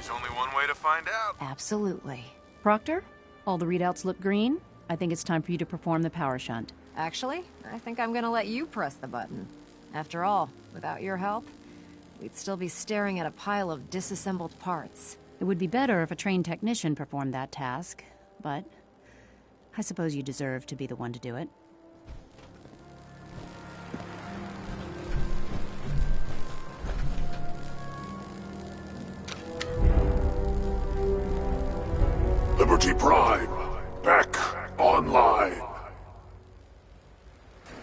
There's only one way to find out. Absolutely. Proctor, all the readouts look green. I think it's time for you to perform the power shunt. Actually, I think I'm gonna let you press the button. After all, without your help, we'd still be staring at a pile of disassembled parts. It would be better if a trained technician performed that task, but I suppose you deserve to be the one to do it. Liberty Prime, back online.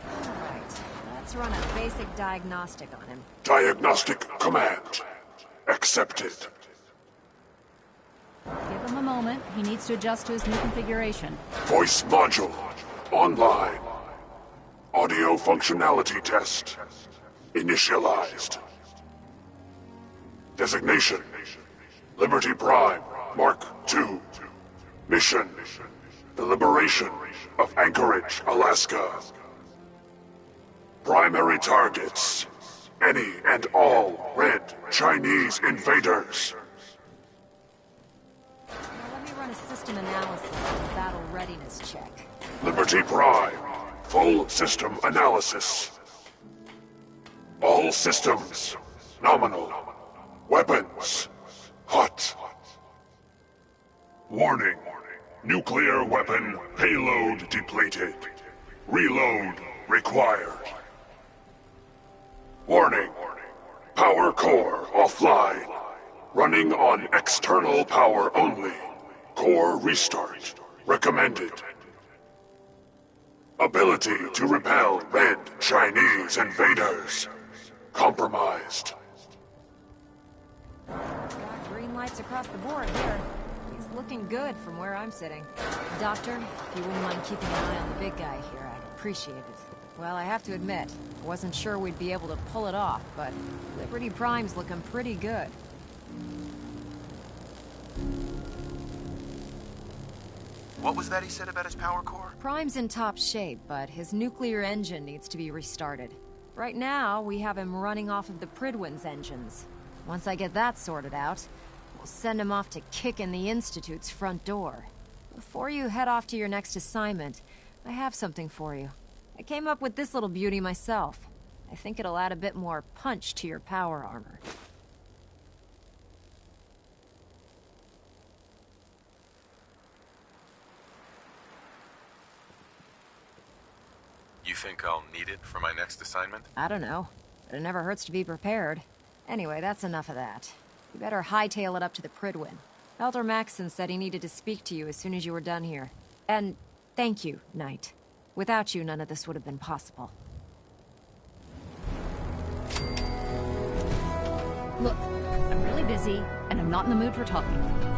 Alright, let's run a basic diagnostic on him. Diagnostic command accepted. Give him a moment. He needs to adjust to his new configuration. Voice module online. Audio functionality test initialized. Designation: Liberty Prime Mark II. Mission: the liberation of Anchorage, Alaska. Primary targets: any and all red Chinese invaders. Now let me run a system analysis and a battle readiness check. Liberty Prime, full system analysis. All systems nominal. Weapons hot. Warning. Nuclear weapon payload depleted. Reload required. Warning. Power core offline. Running on external power only. Core restart recommended. Ability to repel red Chinese invaders compromised. Got green lights across the board here. He's looking good from where I'm sitting. Doctor, if you wouldn't mind keeping an eye on the big guy here, I'd appreciate it. Well, I have to admit, I wasn't sure we'd be able to pull it off, but Liberty Prime's looking pretty good. What was that he said about his power core? Prime's in top shape, but his nuclear engine needs to be restarted. Right now, we have him running off of the Pridwin's engines. Once I get that sorted out, we'll send him off to kick in the Institute's front door. Before you head off to your next assignment, I have something for you. I came up with this little beauty myself. I think it'll add a bit more punch to your power armor. You think I'll need it for my next assignment? I don't know, but it never hurts to be prepared. Anyway, that's enough of that. You better hightail it up to the Pridwin. Elder Maxson said he needed to speak to you as soon as you were done here. And thank you, Knight. Without you, none of this would have been possible. Look, I'm really busy, and I'm not in the mood for talking.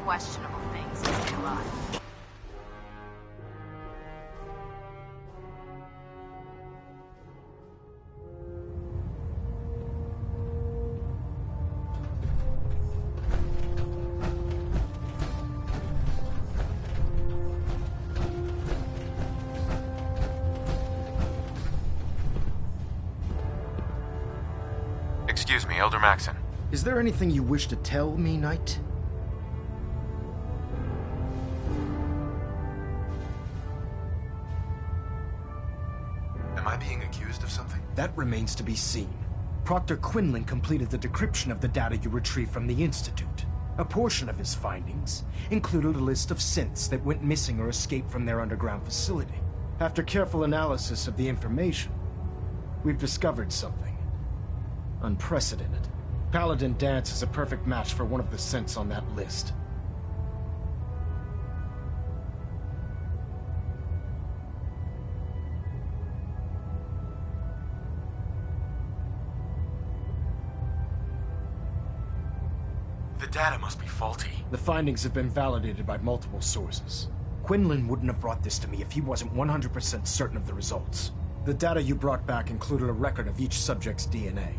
questionable things as they arrive. Excuse me, Elder Maxon. Is there anything you wish to tell me, Knight? Am I being accused of something? That remains to be seen. Proctor Quinlan completed the decryption of the data you retrieved from the Institute. A portion of his findings included a list of synths that went missing or escaped from their underground facility. After careful analysis of the information, we've discovered something unprecedented. Paladin Dance is a perfect match for one of the synths on that list. The data must be faulty. The findings have been validated by multiple sources. Quinlan wouldn't have brought this to me if he wasn't 100% certain of the results. The data you brought back included a record of each subject's DNA.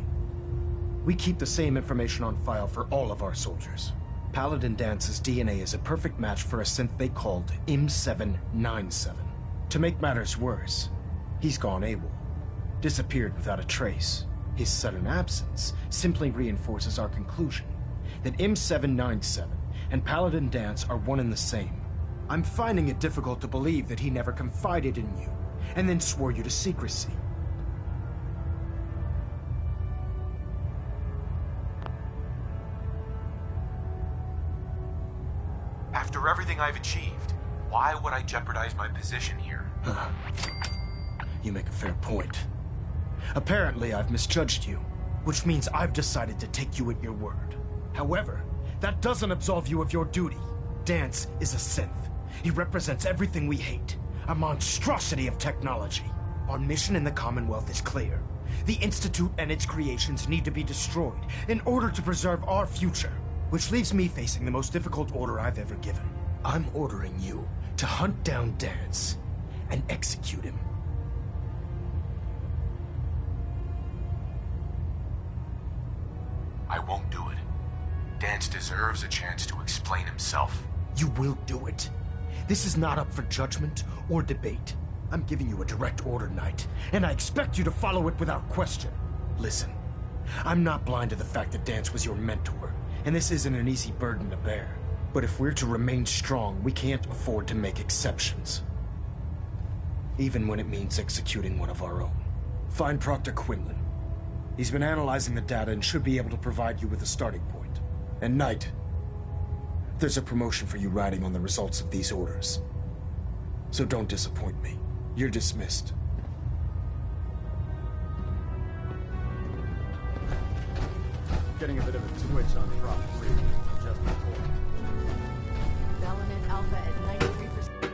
We keep the same information on file for all of our soldiers. Paladin Dance's DNA is a perfect match for a synth they called M797. To make matters worse, he's gone AWOL. Disappeared without a trace. His sudden absence simply reinforces our conclusion that M797 and Paladin Dance are one and the same. I'm finding it difficult to believe that he never confided in you, and then swore you to secrecy. After everything I've achieved, why would I jeopardize my position here? You make a fair point. Apparently, I've misjudged you, which means I've decided to take you at your word. However, that doesn't absolve you of your duty. Dance is a synth. He represents everything we hate, a monstrosity of technology. Our mission in the Commonwealth is clear. The Institute and its creations need to be destroyed in order to preserve our future, which leaves me facing the most difficult order I've ever given. I'm ordering you to hunt down Dance and execute him. I won't do it. Dance deserves a chance to explain himself. You will do it. This is not up for judgment or debate. I'm giving you a direct order, Knight, and I expect you to follow it without question. Listen, I'm not blind to the fact that Dance was your mentor, and this isn't an easy burden to bear. But if we're to remain strong, we can't afford to make exceptions. Even when it means executing one of our own. Find Proctor Quinlan. He's been analyzing the data and should be able to provide you with a starting point. And Knight, there's a promotion for you riding on the results of these orders. So don't disappoint me. You're dismissed. Getting a bit of a twitch on Prop 3, just before. Element Alpha at 93%.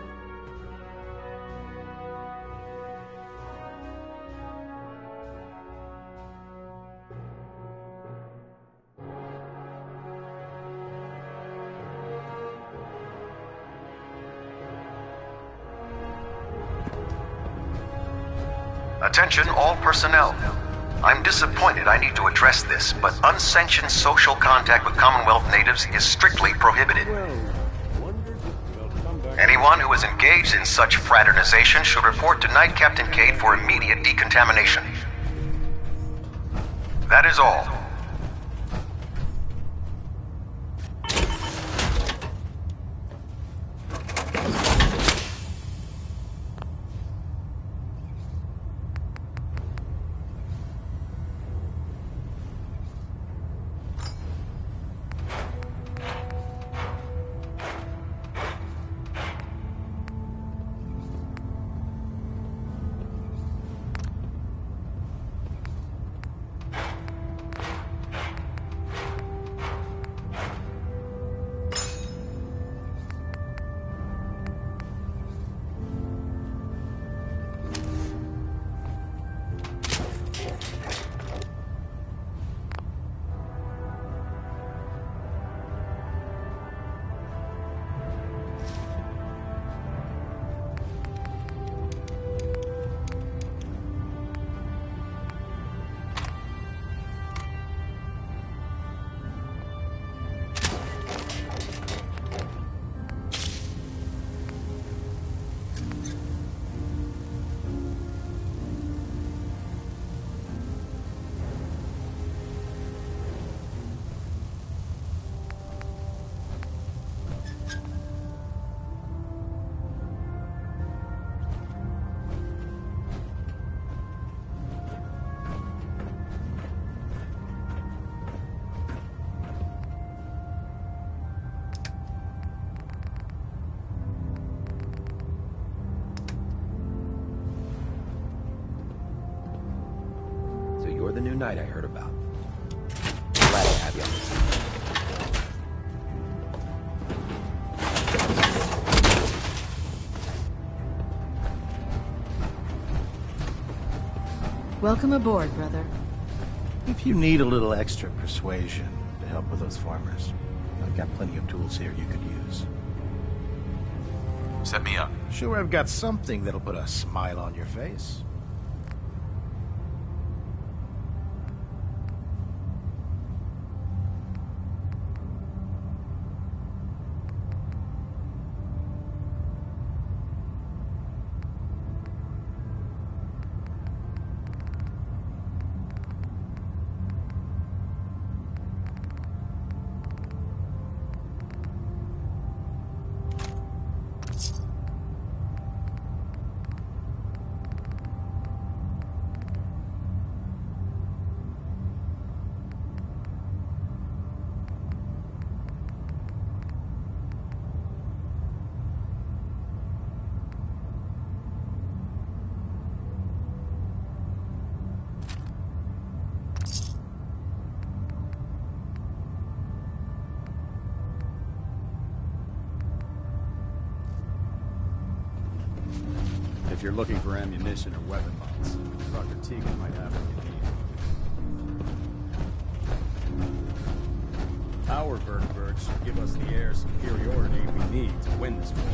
Attention all personnel. I'm disappointed I need to address this, but unsanctioned social contact with Commonwealth natives is strictly prohibited. Anyone who is engaged in such fraternization should report to Knight Captain Cade for immediate decontamination. That is all. you're the new knight I heard about. Glad to have you. Welcome aboard, brother. If you need a little extra persuasion to help with those farmers, I've got plenty of tools here you could use. Set me up. Sure, I've got something that'll put a smile on your face. If you're looking for ammunition or weapon mods, Dr. Tegan might have what you need. Our vertebrates should give us the air superiority we need to win this war.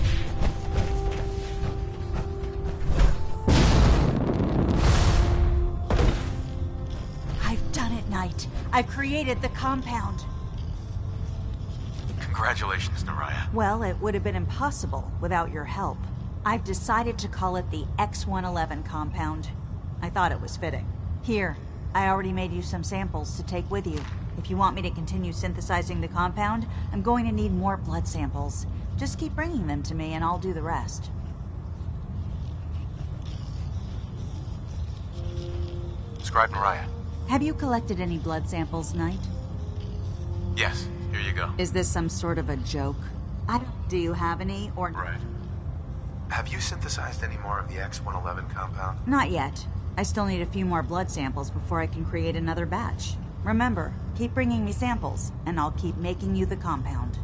I've done it, Knight. I've created the compound. Congratulations, Naraya. Well, it would have been impossible without your help. I've decided to call it the X-111 compound. I thought it was fitting. Here, I already made you some samples to take with you. If you want me to continue synthesizing the compound, I'm going to need more blood samples. Just keep bringing them to me and I'll do the rest. Scribe Naraya. Have you collected any blood samples, Knight? Yes, here you go. Is this some sort of a joke? Do you have any, or... Right. Have you synthesized any more of the X-111 compound? Not yet. I still need a few more blood samples before I can create another batch. Remember, keep bringing me samples, and I'll keep making you the compound.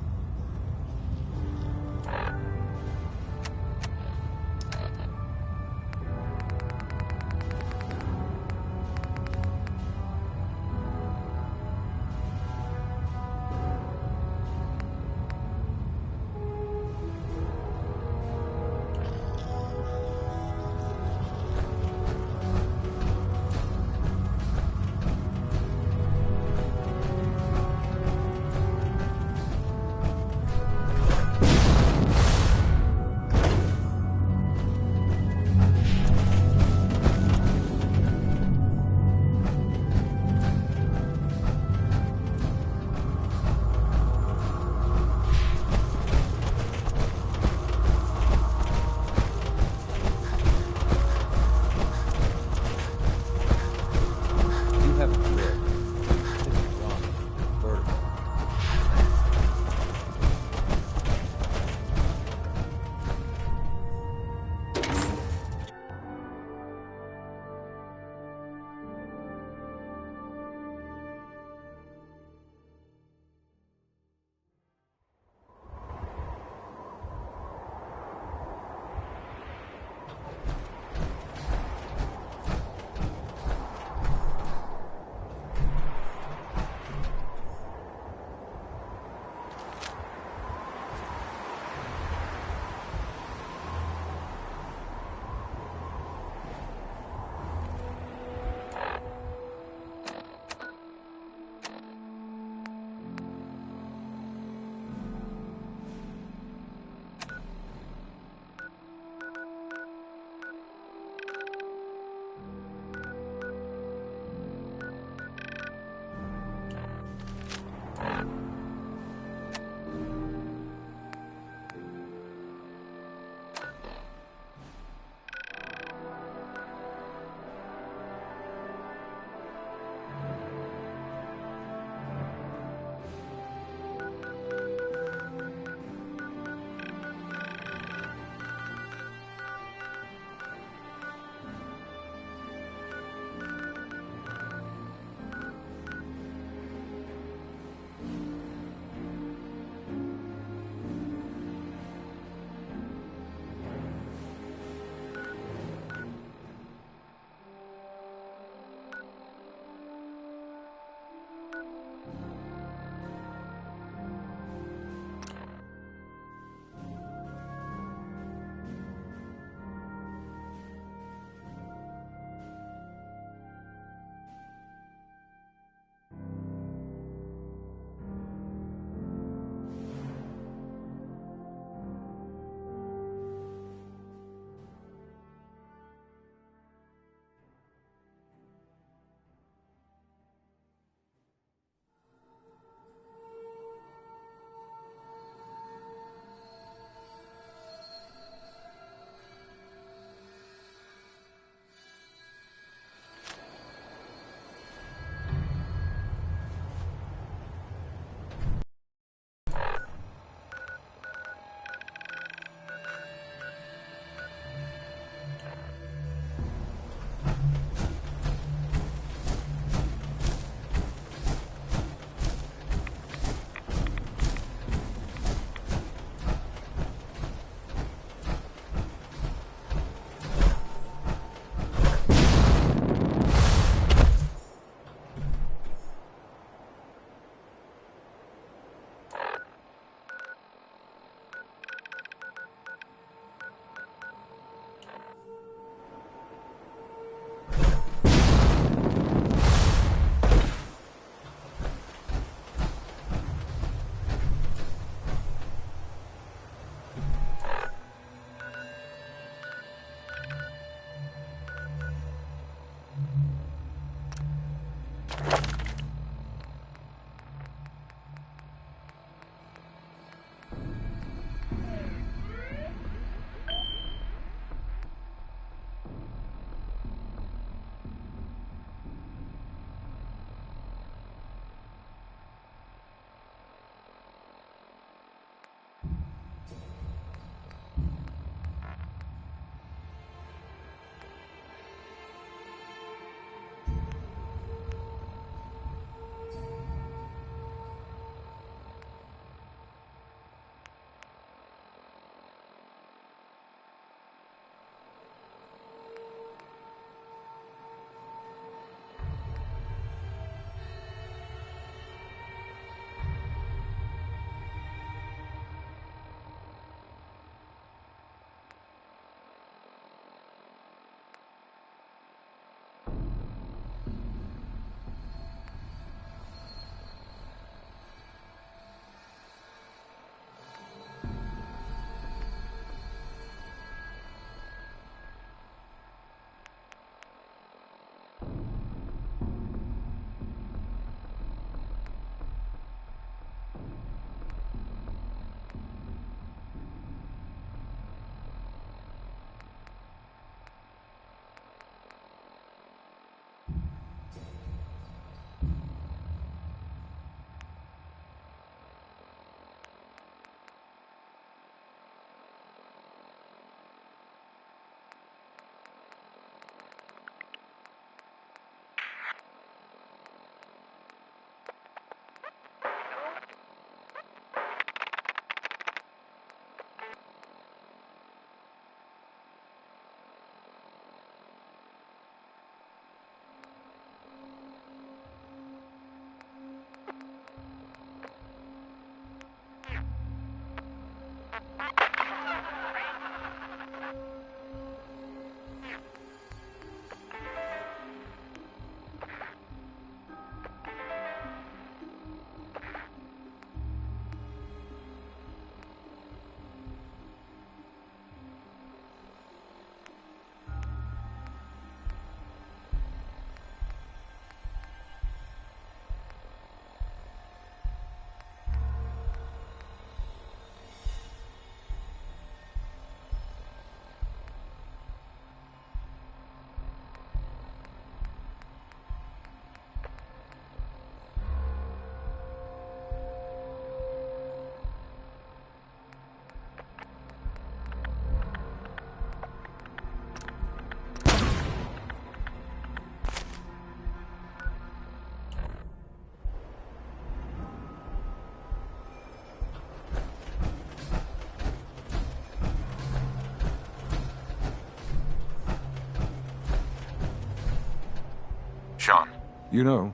Sean. You know,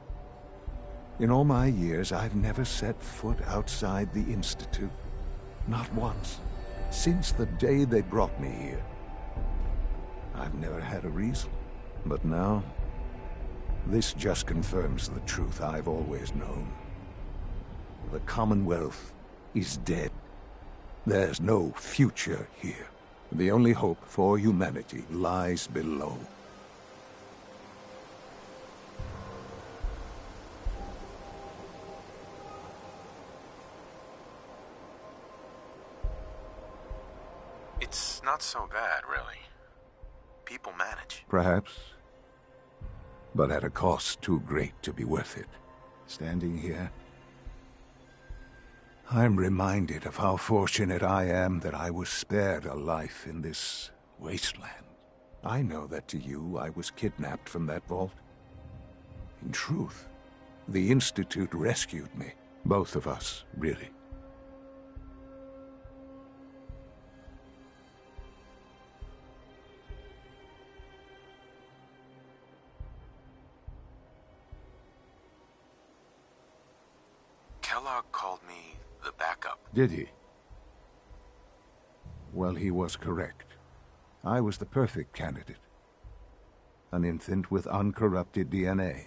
in all my years, I've never set foot outside the Institute. Not once. Since the day they brought me here. I've never had a reason. But now, this just confirms the truth I've always known. The Commonwealth is dead. There's no future here. The only hope for humanity lies below. It's not so bad, really. People manage. Perhaps. But at a cost too great to be worth it. Standing here, I'm reminded of how fortunate I am that I was spared a life in this wasteland. I know that to you, I was kidnapped from that vault. In truth, the Institute rescued me. Both of us, really. Kellogg called me the backup. Did he? Well, he was correct. I was the perfect candidate. An infant with uncorrupted DNA.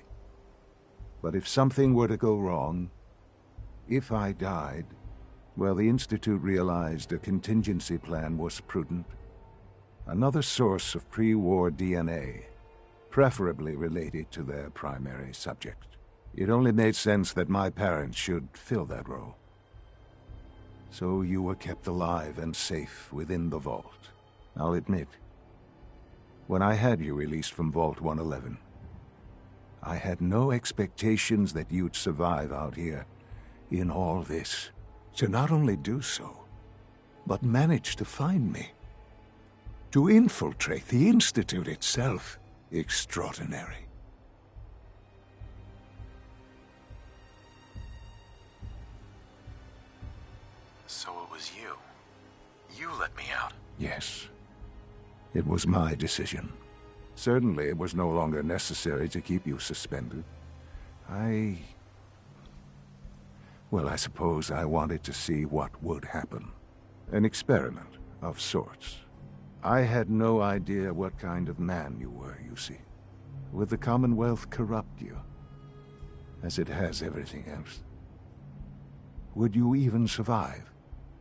But if something were to go wrong, if I died, well, the Institute realized a contingency plan was prudent. Another source of pre-war DNA, preferably related to their primary subject. It only made sense that my parents should fill that role. So you were kept alive and safe within the vault. I'll admit, when I had you released from Vault 111, I had no expectations that you'd survive out here in all this. To not only do so, but manage to find me. To infiltrate the Institute itself. Extraordinary. So it was you. You let me out. Yes. It was my decision. Certainly it was no longer necessary to keep you suspended. Well, I suppose I wanted to see what would happen. An experiment of sorts. I had no idea what kind of man you were, you see. Would the Commonwealth corrupt you? As it has everything else? Would you even survive?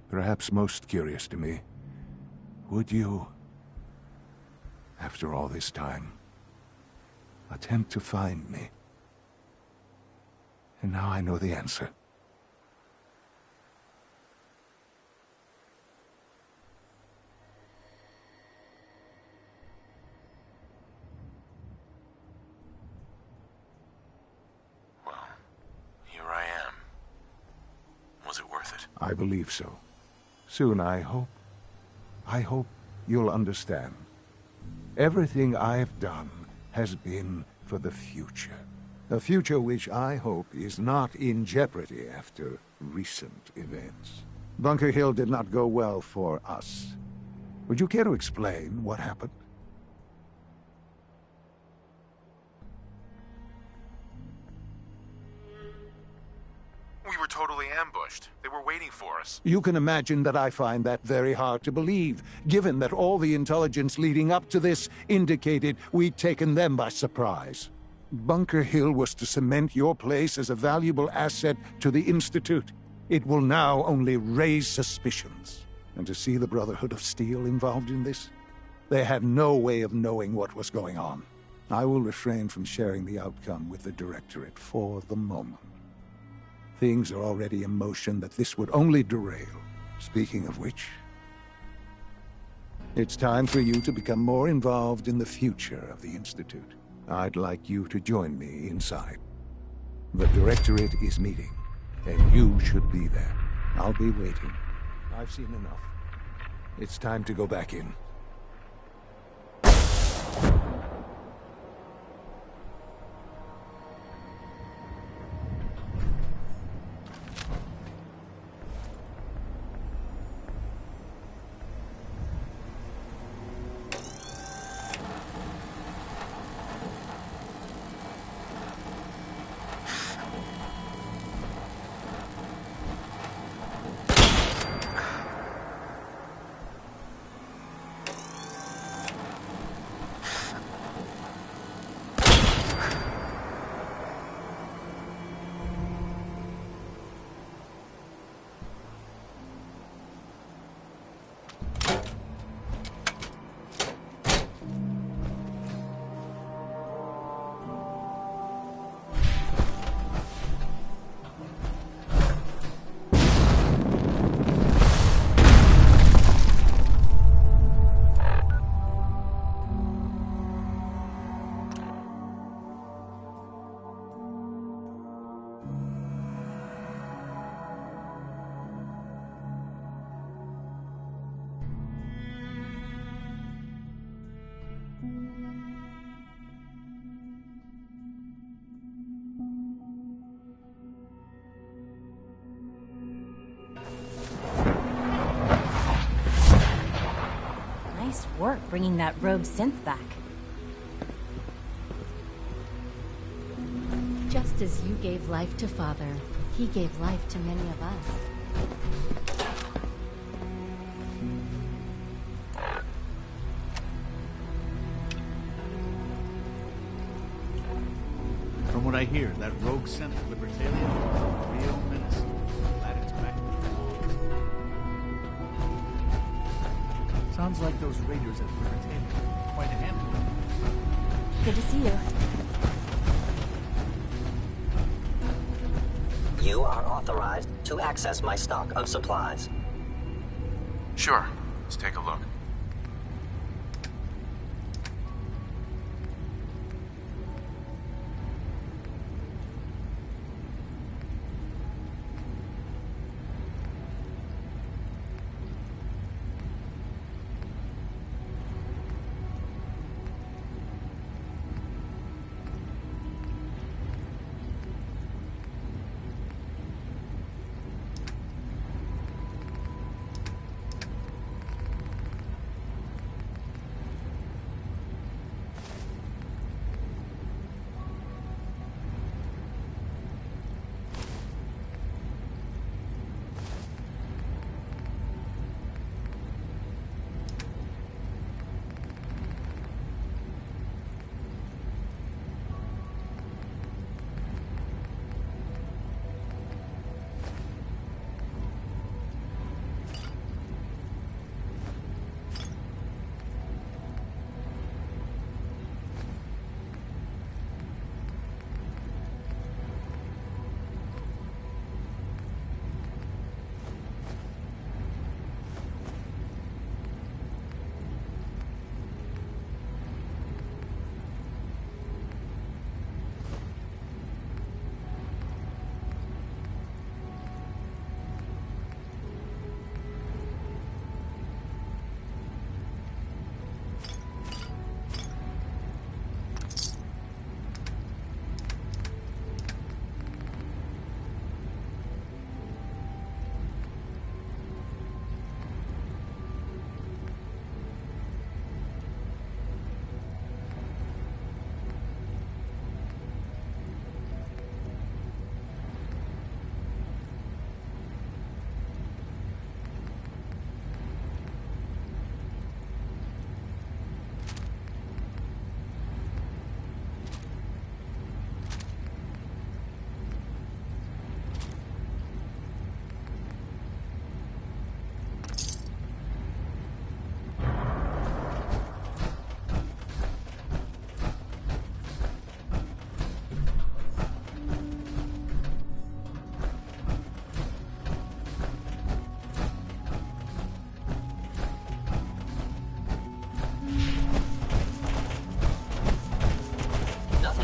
Perhaps most curious to me, would you, after all this time, attempt to find me? And now I know the answer. Well, here I am. Was it worth it? I believe so. Soon, I hope you'll understand. Everything I've done has been for the future. A future which I hope is not in jeopardy after recent events. Bunker Hill did not go well for us. Would you care to explain what happened? We were totally ambushed. They were waiting for us. You can imagine that I find that very hard to believe, given that all the intelligence leading up to this indicated we'd taken them by surprise. Bunker Hill was to cement your place as a valuable asset to the Institute. It will now only raise suspicions. And to see the Brotherhood of Steel involved in this? They had no way of knowing what was going on. I will refrain from sharing the outcome with the Directorate for the moment. Things are already in motion that this would only derail. Speaking of which, it's time for you to become more involved in the future of the Institute. I'd like you to join me inside. The Directorate is meeting, and you should be there. I'll be waiting. I've seen enough. It's time to go back in. bringing that rogue synth back. Just as you gave life to Father, he gave life to many of us. From what I hear, that rogue synth libertarian is a real menace. Glad it's back where it belongs. Sounds like those raiders at Libertarian. Quite a handful. Good to see you. You are authorized to access my stock of supplies. Sure. Let's take a look.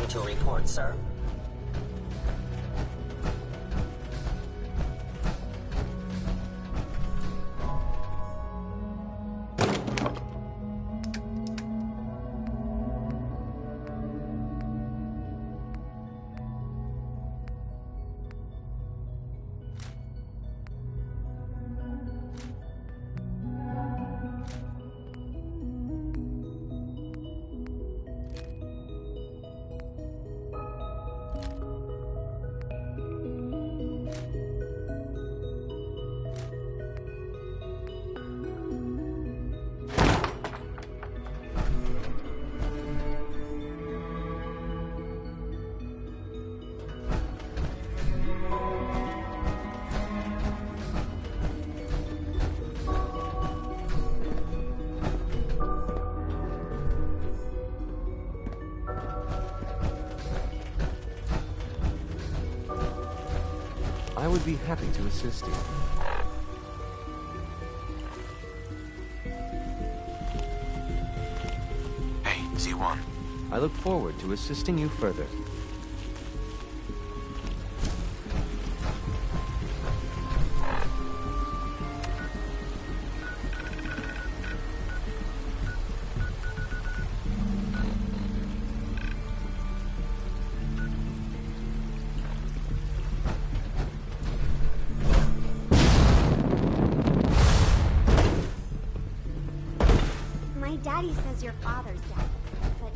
To report, sir. I would be happy to assist you. Hey, Z1. I look forward to assisting you further. Daddy said was your father's dad, but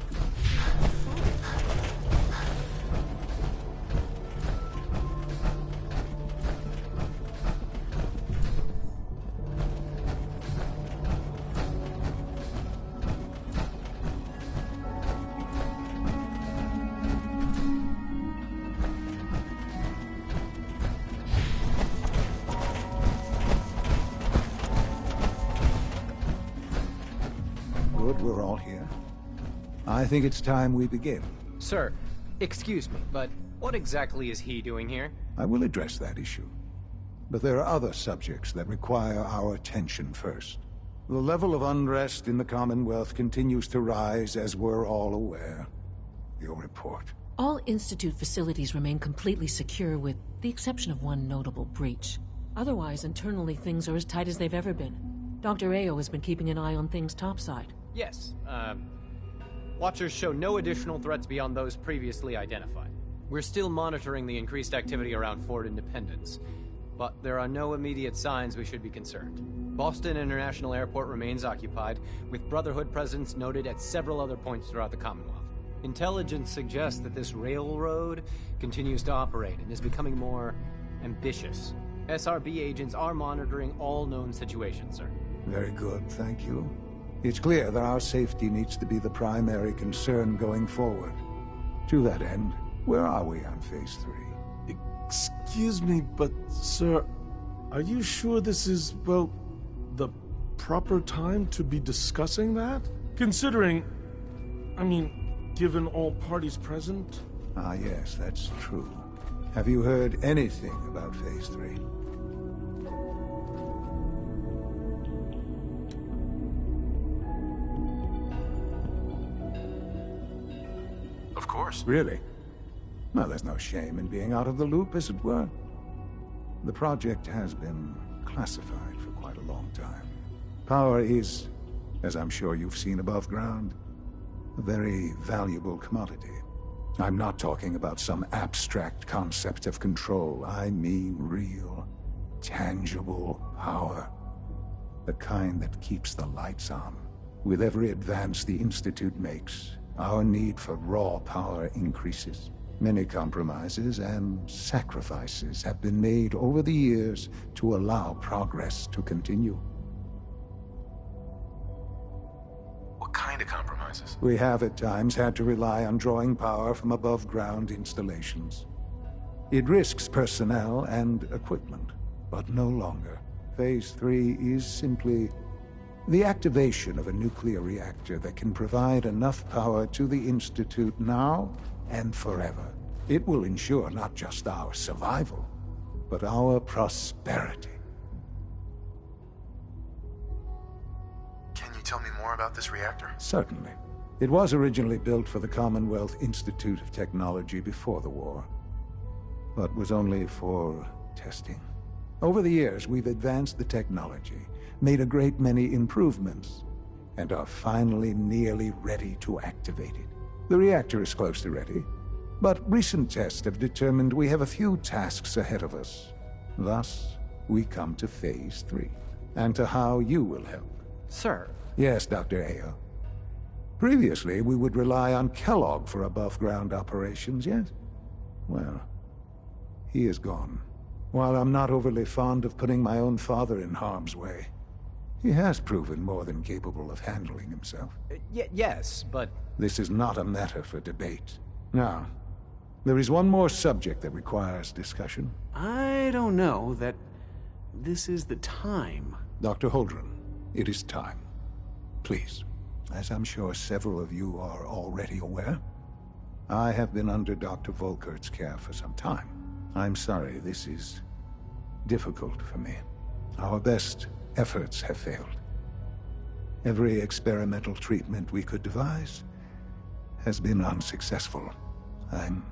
Good, we're all here. I think it's time we begin. Sir, excuse me, but what exactly is he doing here? I will address that issue. But there are other subjects that require our attention first. The level of unrest in the Commonwealth continues to rise, as we're all aware. Your report. All Institute facilities remain completely secure with the exception of one notable breach. Otherwise, internally things are as tight as they've ever been. Dr. Ayo has been keeping an eye on things topside. Yes, Watchers show no additional threats beyond those previously identified. We're still monitoring the increased activity around Fort Independence, but there are no immediate signs we should be concerned. Boston International Airport remains occupied, with Brotherhood presence noted at several other points throughout the Commonwealth. Intelligence suggests that this railroad continues to operate and is becoming more ambitious. SRB agents are monitoring all known situations, sir. Very good, thank you. It's clear that our safety needs to be the primary concern going forward. To that end, where are we on Phase 3? Excuse me, but sir, are you sure this is, well, the proper time to be discussing that? Considering, I mean, given all parties present? Ah, yes, that's true. Have you heard anything about Phase 3? Of course. Really? Well, there's no shame in being out of the loop, as it were. The project has been classified for quite a long time. Power is, as I'm sure you've seen above ground, a very valuable commodity. I'm not talking about some abstract concept of control. I mean real, tangible power. The kind that keeps the lights on. With every advance the Institute makes, our need for raw power increases. Many compromises and sacrifices have been made over the years to allow progress to continue. What kind of compromises? We have at times had to rely on drawing power from above-ground installations. It risks personnel and equipment, but no longer. Phase 3 is simply the activation of a nuclear reactor that can provide enough power to the Institute now and forever. It will ensure not just our survival, but our prosperity. Can you tell me more about this reactor? Certainly. It was originally built for the Commonwealth Institute of Technology before the war, but was only for testing. Over the years, we've advanced the technology, made a great many improvements, and are finally nearly ready to activate it. The reactor is close to ready, but recent tests have determined we have a few tasks ahead of us. Thus, we come to Phase 3, and to how you will help. Sir. Yes, Dr. Ayo. Previously, we would rely on Kellogg for above-ground operations, yes? Well, he is gone. While I'm not overly fond of putting my own father in harm's way, he has proven more than capable of handling himself. Yes, but... This is not a matter for debate. Now, there is one more subject that requires discussion. I don't know that this is the time. Dr. Holdren, it is time. Please. As I'm sure several of you are already aware, I have been under Dr. Volkert's care for some time. I'm sorry, this is difficult for me. Our best efforts have failed. Every experimental treatment we could devise has been unsuccessful. I'm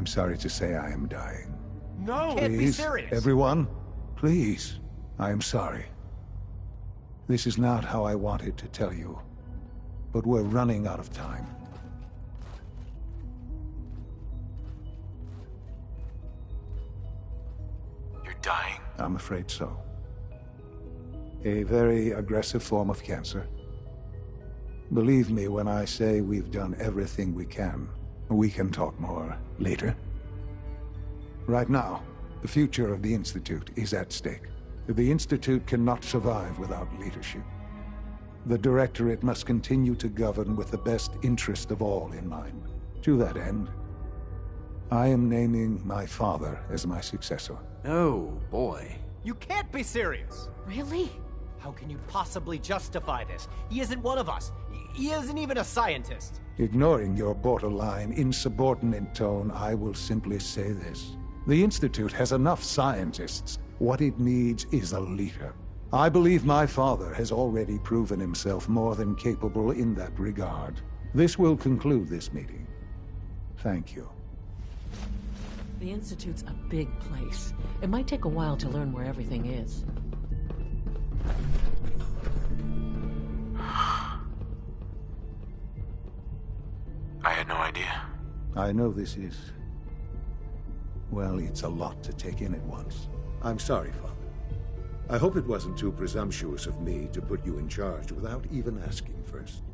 sorry to say I am dying. No! Can't be serious! Everyone, please. I am sorry. This is not how I wanted to tell you, but we're running out of time. You're dying? I'm afraid so. A very aggressive form of cancer. Believe me when I say we've done everything we can. We can talk more later. Right now, the future of the Institute is at stake. The Institute cannot survive without leadership. The Directorate must continue to govern with the best interest of all in mind. To that end, I am naming my father as my successor. Oh, boy. You can't be serious! Really? How can you possibly justify this? He isn't one of us. He isn't even a scientist. Ignoring your borderline, insubordinate tone, I will simply say this. The Institute has enough scientists. What it needs is a leader. I believe my father has already proven himself more than capable in that regard. This will conclude this meeting. Thank you. The Institute's a big place. It might take a while to learn where everything is. I had no idea. I know this is... well, it's a lot to take in at once. I'm sorry, Father. I hope it wasn't too presumptuous of me to put you in charge without even asking first.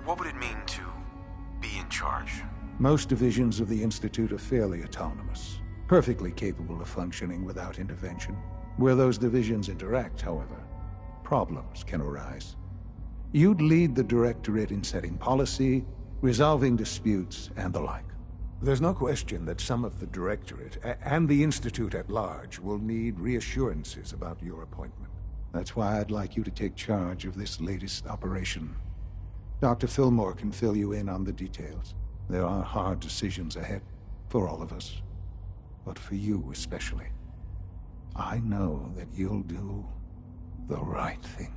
What would it mean to be in charge? Most divisions of the Institute are fairly autonomous, perfectly capable of functioning without intervention. Where those divisions interact, however, problems can arise. You'd lead the Directorate in setting policy, resolving disputes, and the like. There's no question that some of the Directorate, and the Institute at large, will need reassurances about your appointment. That's why I'd like you to take charge of this latest operation. Dr. Fillmore can fill you in on the details. There are hard decisions ahead, for all of us. But for you especially. I know that you'll do the right thing.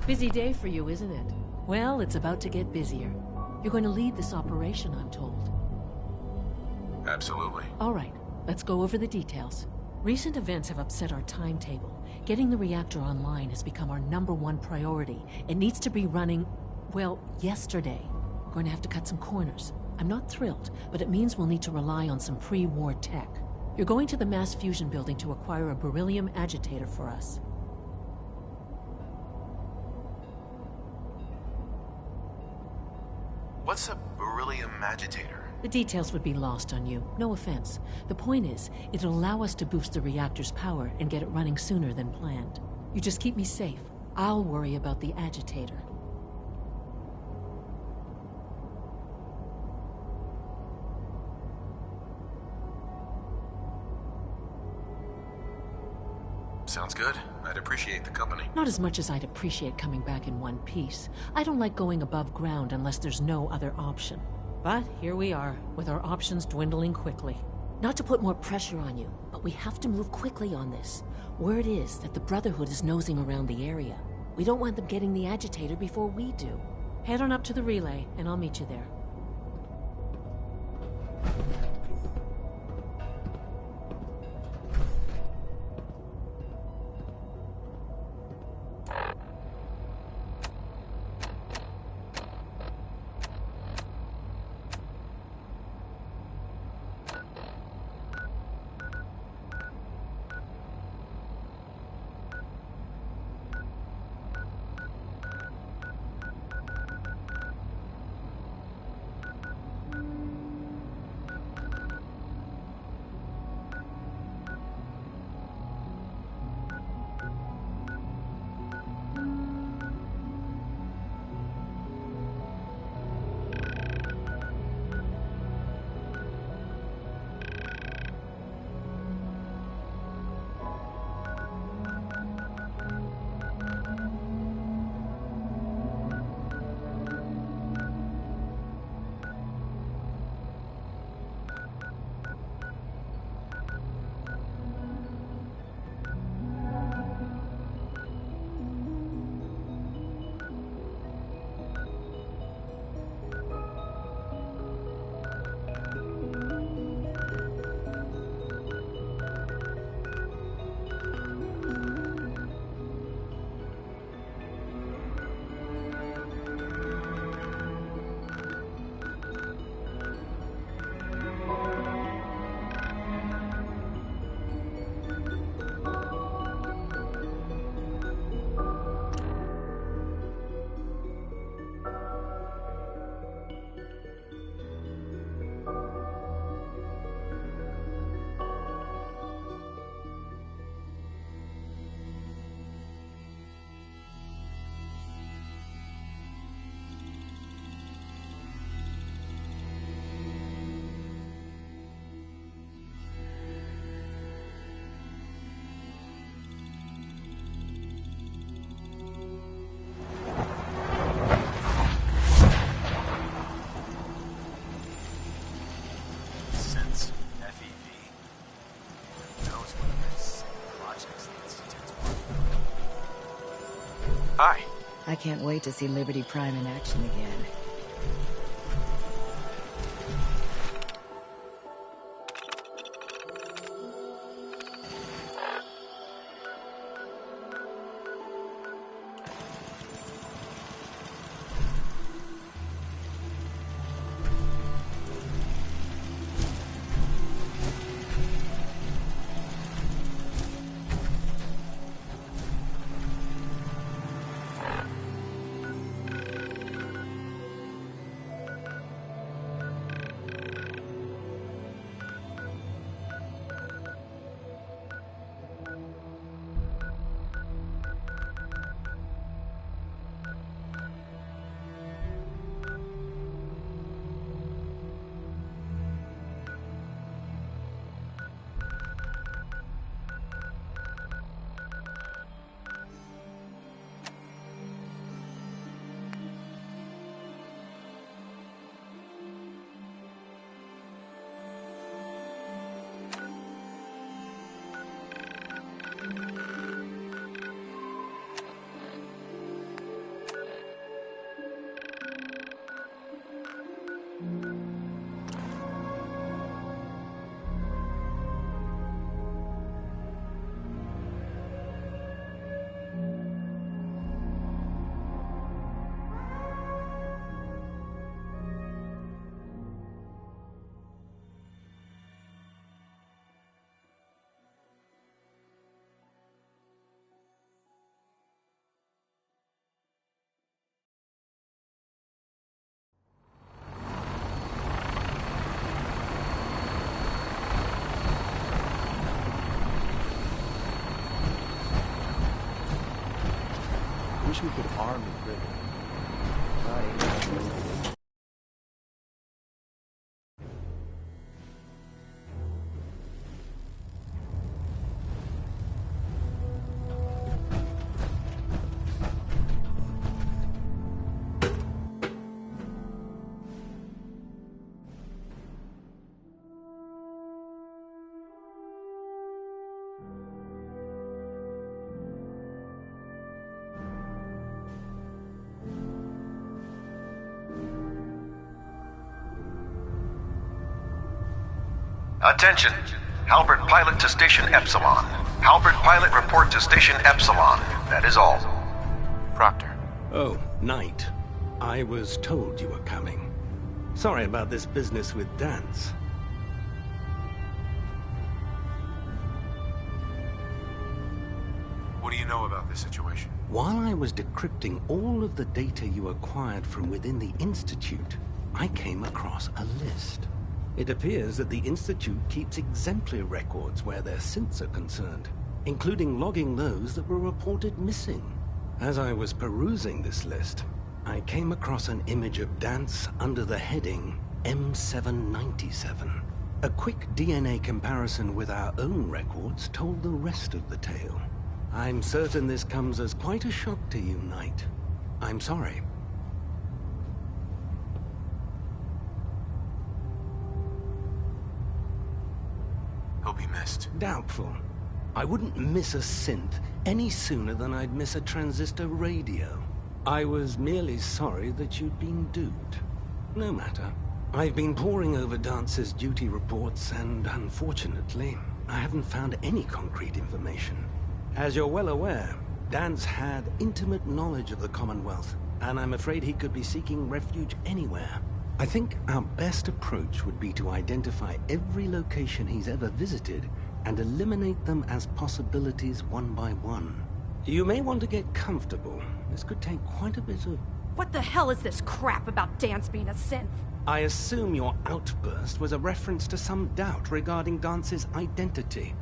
Busy day for you, isn't it? Well, it's about to get busier. You're going to lead this operation, I'm told. Absolutely. All right, let's go over the details. Recent events have upset our timetable. Getting the reactor online has become our #1 priority. It needs to be running, well, yesterday. We're going to have to cut some corners. I'm not thrilled, but it means we'll need to rely on some pre-war tech. You're going to the mass fusion building to acquire a beryllium agitator for us. What's a beryllium agitator? The details would be lost on you. No offense. The point is, it'll allow us to boost the reactor's power and get it running sooner than planned. You just keep me safe. I'll worry about the agitator. Sounds good. I'd appreciate the company. Not as much as I'd appreciate coming back in one piece. I don't like going above ground unless there's no other option. But here we are, with our options dwindling quickly. Not to put more pressure on you, but we have to move quickly on this. Word is that the Brotherhood is nosing around the area. We don't want them getting the agitator before we do. Head on up to the relay, and I'll meet you there. I can't wait to see Liberty Prime in action again. Wish we could arm the grid. Attention. Halbert Pilot to Station Epsilon. Halbert Pilot report to Station Epsilon. That is all. Proctor. Oh, Knight. I was told you were coming. Sorry about this business with Dance. What do you know about this situation? While I was decrypting all of the data you acquired from within the Institute, I came across a list. It appears that the Institute keeps exemplary records where their synths are concerned, including logging those that were reported missing. As I was perusing this list, I came across an image of Dance under the heading M797. A quick DNA comparison with our own records told the rest of the tale. I'm certain this comes as quite a shock to you, Knight. I'm sorry. He'll be missed. Doubtful. I wouldn't miss a synth any sooner than I'd miss a transistor radio. I was merely sorry that you'd been duped. No matter. I've been poring over Dance's duty reports, and unfortunately, I haven't found any concrete information. As you're well aware, Dance had intimate knowledge of the Commonwealth, and I'm afraid he could be seeking refuge anywhere. I think our best approach would be to identify every location he's ever visited and eliminate them as possibilities one by one. You may want to get comfortable. This could take quite a bit of... What the hell is this crap about Dance being a synth? I assume your outburst was a reference to some doubt regarding Dance's identity.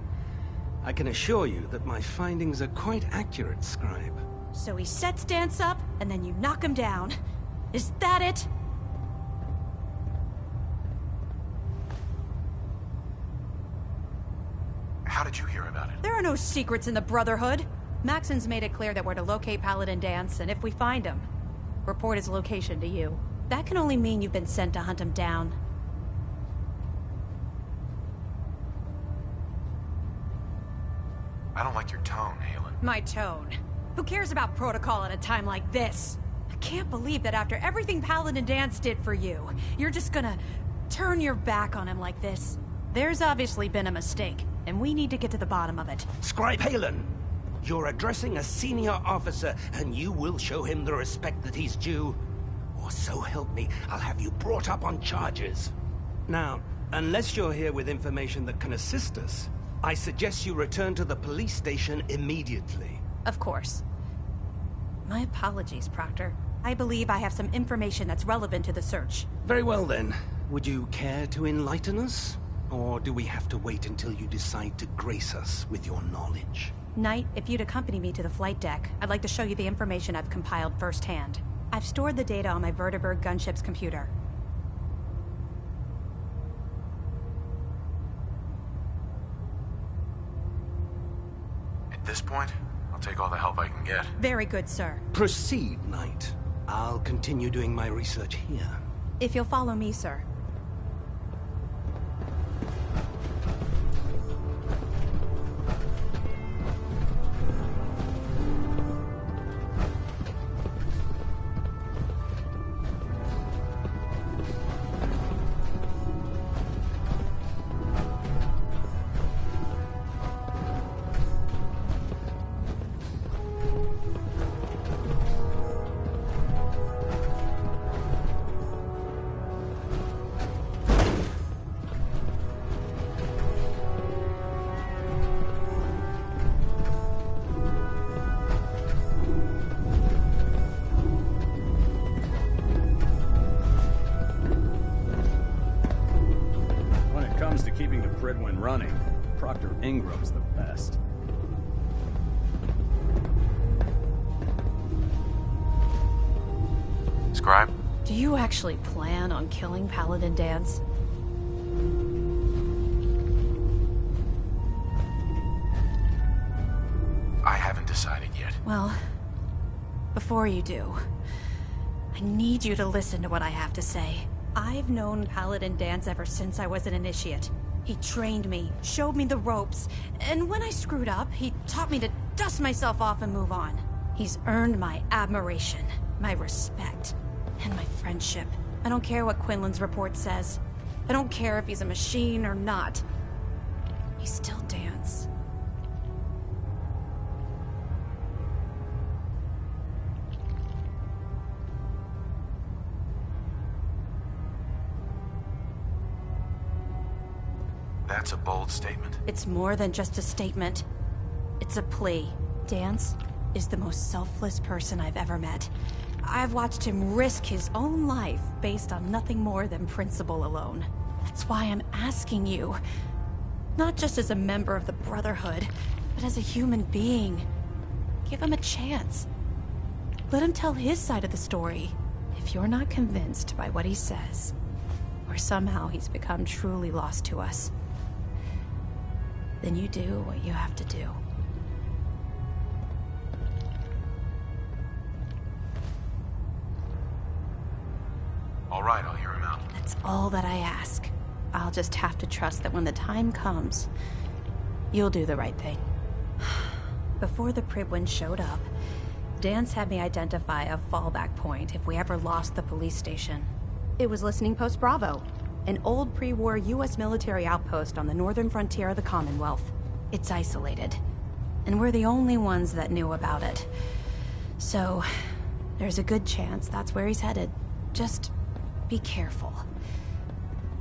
I can assure you that my findings are quite accurate, Scribe. So he sets Dance up, and then you knock him down. Is that it? How did you hear about it? There are no secrets in the Brotherhood. Maxon's made it clear that we're to locate Paladin Dance, and if we find him, report his location to you. That can only mean you've been sent to hunt him down. I don't like your tone, Halen. My tone. Who cares about protocol at a time like this? I can't believe that after everything Paladin Dance did for you, you're just gonna turn your back on him like this. There's obviously been a mistake, and we need to get to the bottom of it. Scribe Halen, you're addressing a senior officer, and you will show him the respect that he's due. Or so help me, I'll have you brought up on charges. Now, unless you're here with information that can assist us, I suggest you return to the police station immediately. Of course. My apologies, Proctor. I believe I have some information that's relevant to the search. Very well then. Would you care to enlighten us? Or do we have to wait until you decide to grace us with your knowledge? Knight, if you'd accompany me to the flight deck, I'd like to show you the information I've compiled firsthand. I've stored the data on my Vertibird gunship's computer. At this point, I'll take all the help I can get. Very good, sir. Proceed, Knight. I'll continue doing my research here. If you'll follow me, sir. Ingram's the best. Scribe? Do you actually plan on killing Paladin Dance? I haven't decided yet. Well, before you do, I need you to listen to what I have to say. I've known Paladin Dance ever since I was an initiate. He trained me, showed me the ropes, and when I screwed up, he taught me to dust myself off and move on. He's earned my admiration, my respect, and my friendship. I don't care what Quinlan's report says. I don't care if he's a machine or not. He's still Dance. That's a bold statement. It's more than just a statement. It's a plea. Dance is the most selfless person I've ever met. I've watched him risk his own life based on nothing more than principle alone. That's why I'm asking you. Not just as a member of the Brotherhood, but as a human being. Give him a chance. Let him tell his side of the story. If you're not convinced by what he says, or somehow he's become truly lost to us, then you do what you have to do. All right, I'll hear him out. That's all that I ask. I'll just have to trust that when the time comes, you'll do the right thing. Before the Pribwin showed up, Dance had me identify a fallback point if we ever lost the police station. It was Listening Post Bravo, an old pre-war U.S. military outpost on the northern frontier of the Commonwealth. It's isolated, and we're the only ones that knew about it. So, there's a good chance that's where he's headed. Just be careful.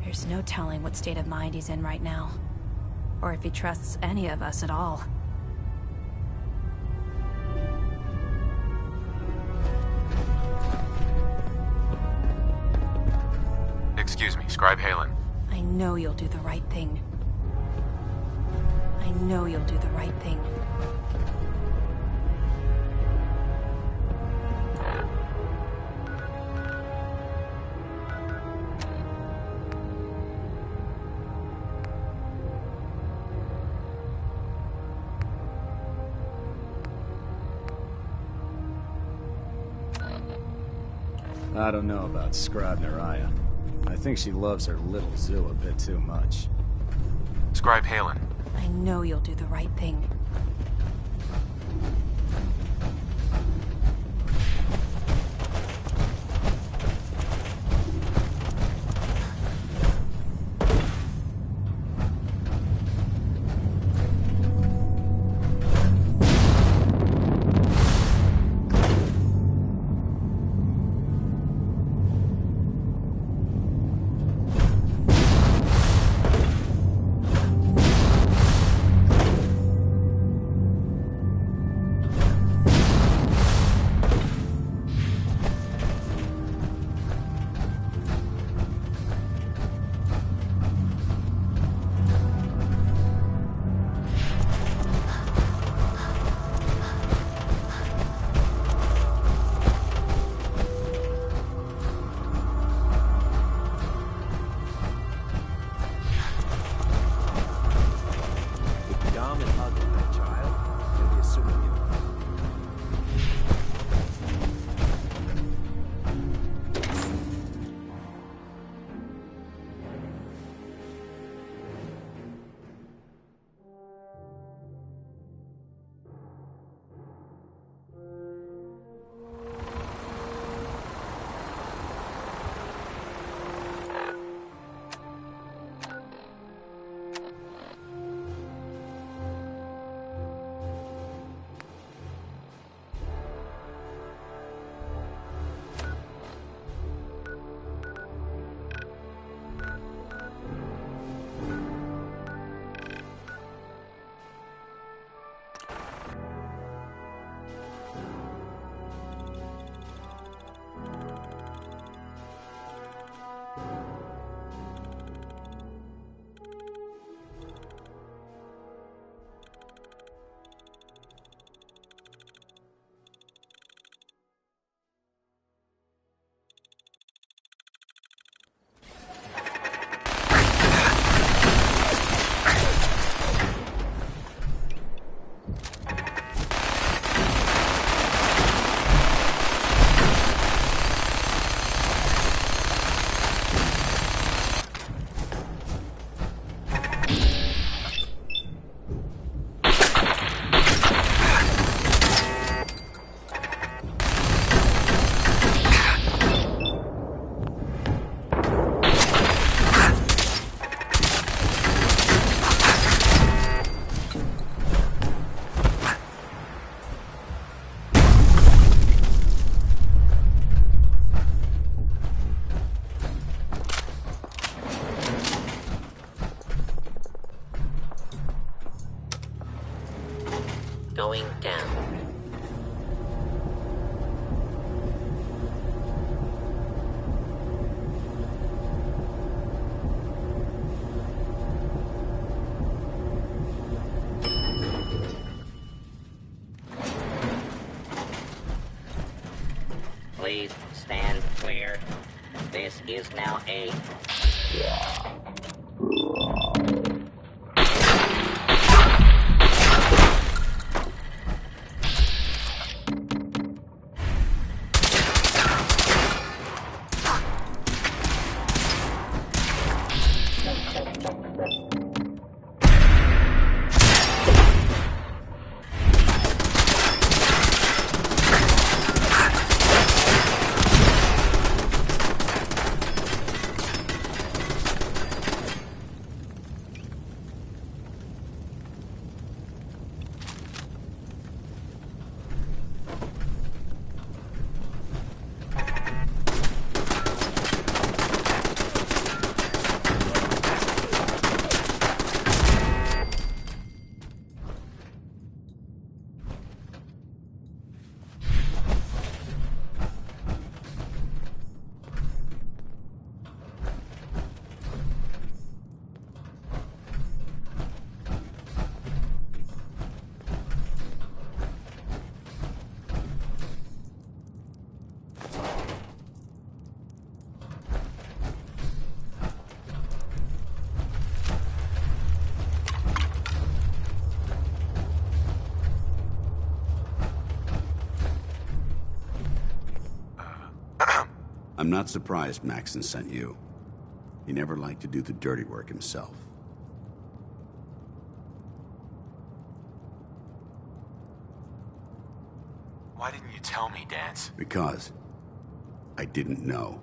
There's no telling what state of mind he's in right now, or if he trusts any of us at all. Excuse me, Scribe Halen. I know you'll do the right thing. I know you'll do the right thing. I don't know about Scribe Naraya. I think she loves her little zoo a bit too much. Scribe Halen. I know you'll do the right thing. going down. Please stand clear. This is now a... I'm not surprised Maxon sent you. He never liked to do the dirty work himself. Why didn't you tell me, Dance? Because I didn't know.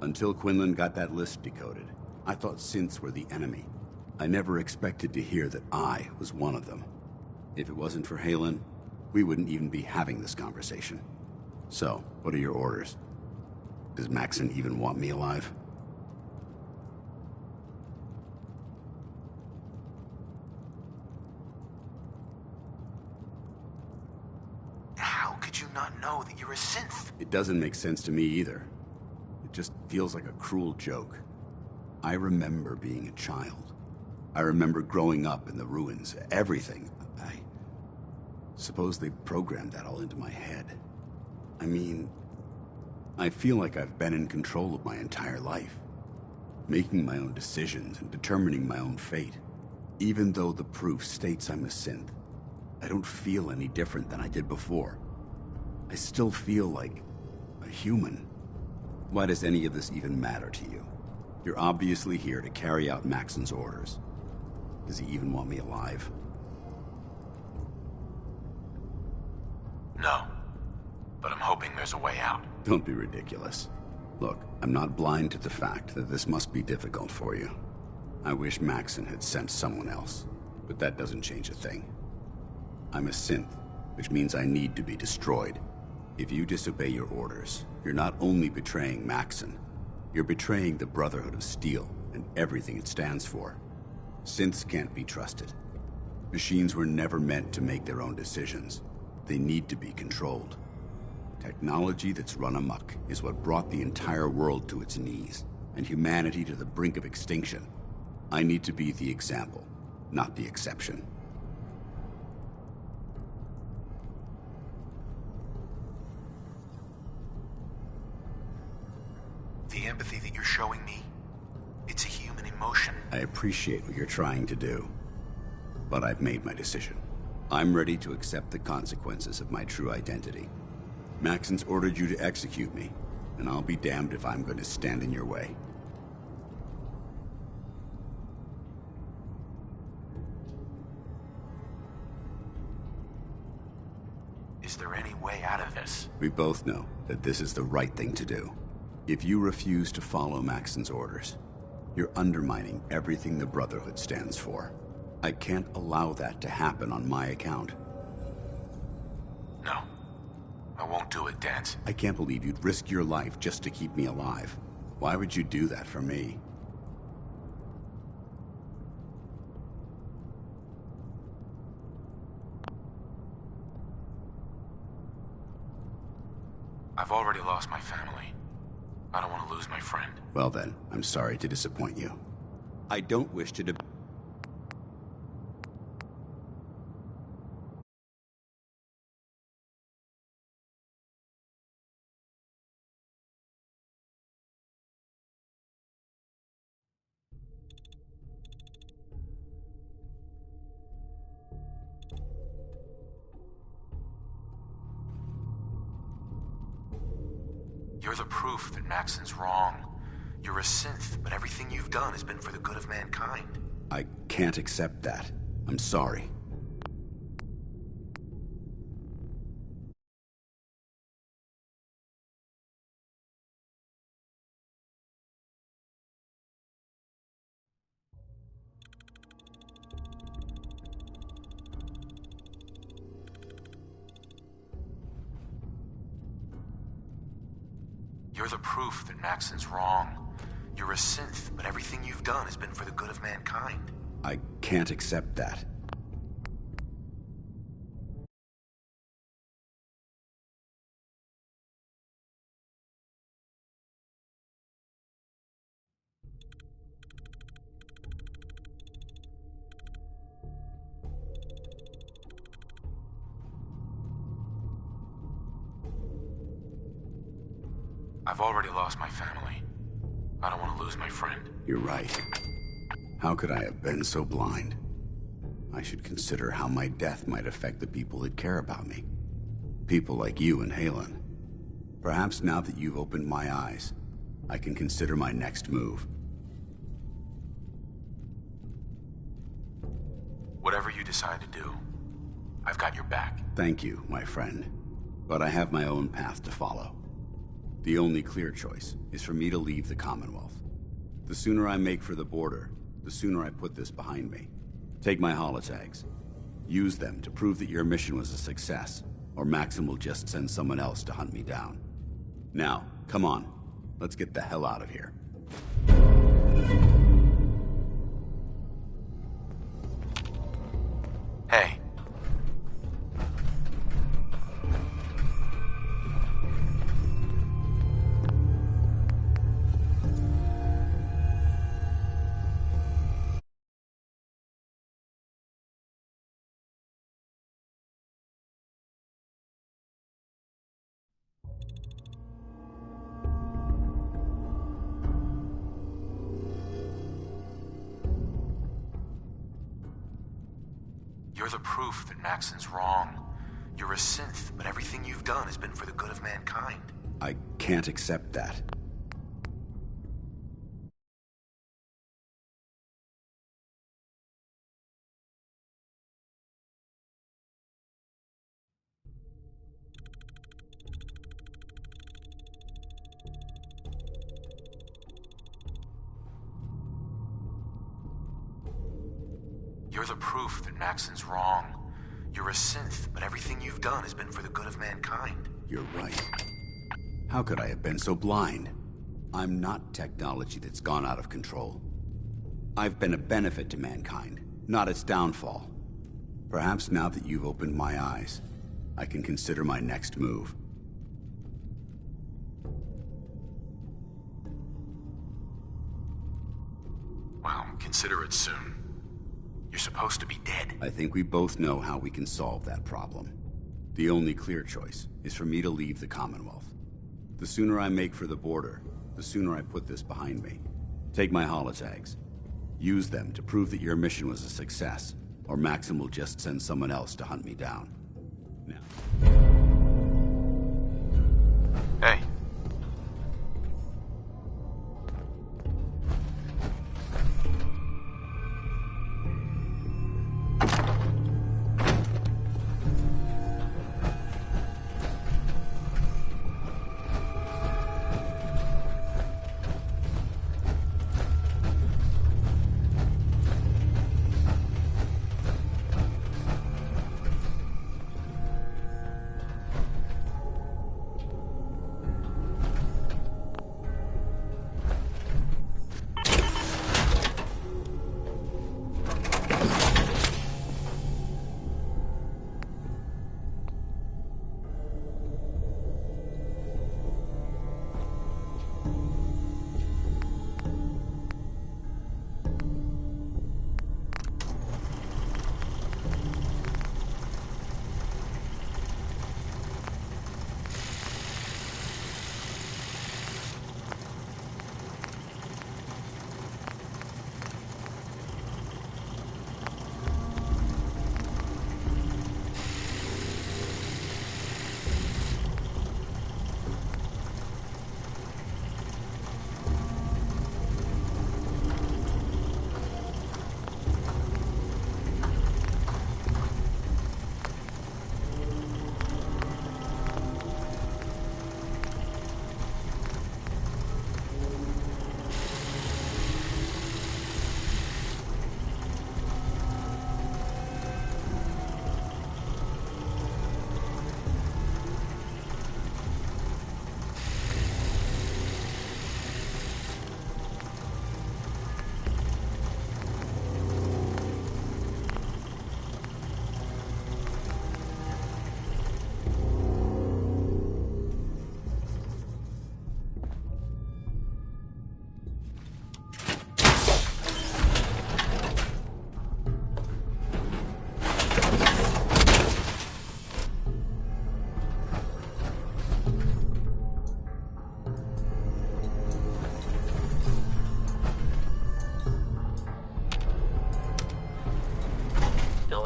Until Quinlan got that list decoded, I thought synths were the enemy. I never expected to hear that I was one of them. If it wasn't for Halen, we wouldn't even be having this conversation. So, what are your orders? Does Maxon even want me alive? How could you not know that you're a synth? It doesn't make sense to me either. It just feels like a cruel joke. I remember being a child. I remember growing up in the ruins. Everything. I suppose they programmed that all into my head. I mean, I feel like I've been in control of my entire life, making my own decisions and determining my own fate. Even though the proof states I'm a synth, I don't feel any different than I did before. I still feel like a human. Why does any of this even matter to you? You're obviously here to carry out Maxon's orders. Does he even want me alive? No. But I'm hoping there's a way out. Don't be ridiculous. Look, I'm not blind to the fact that this must be difficult for you. I wish Maxon had sent someone else, but that doesn't change a thing. I'm a synth, which means I need to be destroyed. If you disobey your orders, you're not only betraying Maxon, you're betraying the Brotherhood of Steel and everything it stands for. Synths can't be trusted. Machines were never meant to make their own decisions. They need to be controlled. Technology that's run amok is what brought the entire world to its knees, and humanity to the brink of extinction. I need to be the example, not the exception. The empathy that you're showing me, it's a human emotion. I appreciate what you're trying to do, but I've made my decision. I'm ready to accept the consequences of my true identity. Maxon's ordered you to execute me, and I'll be damned if I'm going to stand in your way. Is there any way out of this? We both know that this is the right thing to do. If you refuse to follow Maxon's orders, you're undermining everything the Brotherhood stands for. I can't allow that to happen on my account. No. I won't do it, Dance. I can't believe you'd risk your life just to keep me alive. Why would you do that for me? I've already lost my family. I don't want to lose my friend. Well then, I'm sorry to disappoint you. I don't wish to You're the proof that Maxon's wrong. You're a synth, but everything you've done has been for the good of mankind. I can't accept that. I'm sorry. You're the proof that Maxon's wrong. You're a synth, but everything you've done has been for the good of mankind. I can't accept that. I've already lost my family. I don't want to lose my friend. You're right. How could I have been so blind? I should consider how my death might affect the people that care about me. People like you and Halen. Perhaps now that you've opened my eyes, I can consider my next move. Whatever you decide to do, I've got your back. Thank you, my friend. But I have my own path to follow. The only clear choice is for me to leave the Commonwealth. The sooner I make for the border, the sooner I put this behind me. Take my holotags. Use them to prove that your mission was a success, or Maxim will just send someone else to hunt me down. Now, come on. Let's get the hell out of here. Hey. You're the proof that Maxon's wrong. You're a synth, but everything you've done has been for the good of mankind. I can't accept that. You're the proof that Maxon's wrong. You're a synth, but everything you've done has been for the good of mankind. You're right. How could I have been so blind? I'm not technology that's gone out of control. I've been a benefit to mankind, not its downfall. Perhaps now that you've opened my eyes, I can consider my next move. Well, consider it soon. You're supposed to be dead. I think we both know how we can solve that problem. The only clear choice is for me to leave the Commonwealth. The sooner I make for the border, the sooner I put this behind me. Take my holotags. Use them to prove that your mission was a success, or Maxim will just send someone else to hunt me down. Now. Hey.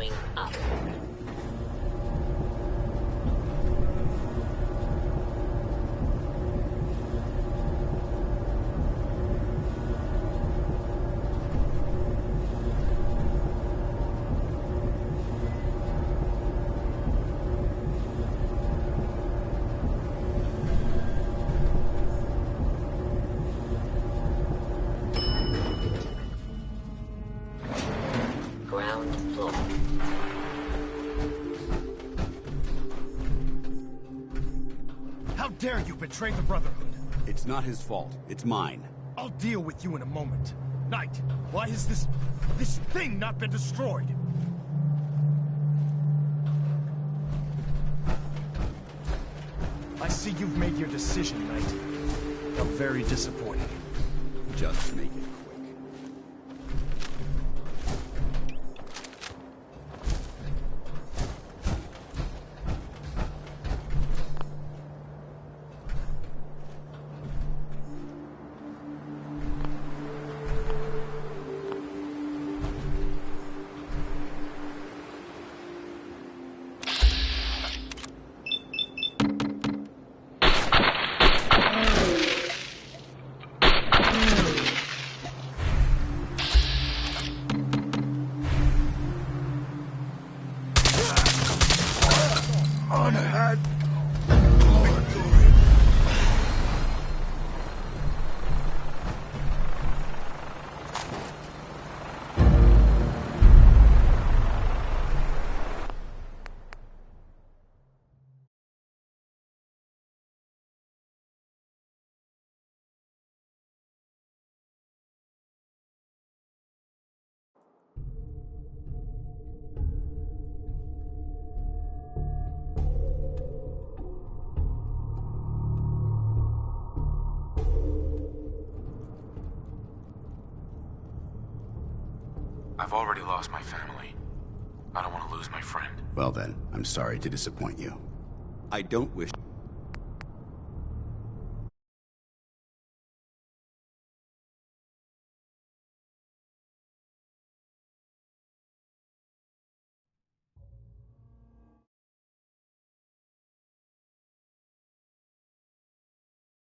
going up. Ground floor. How dare you betray the Brotherhood? It's not his fault. It's mine. I'll deal with you in a moment. Knight, why has this thing not been destroyed? I see you've made your decision, Knight. I'm very disappointed. Just make it quick. I've already lost my family. I don't want to lose my friend. Well then, I'm sorry to disappoint you. I don't wish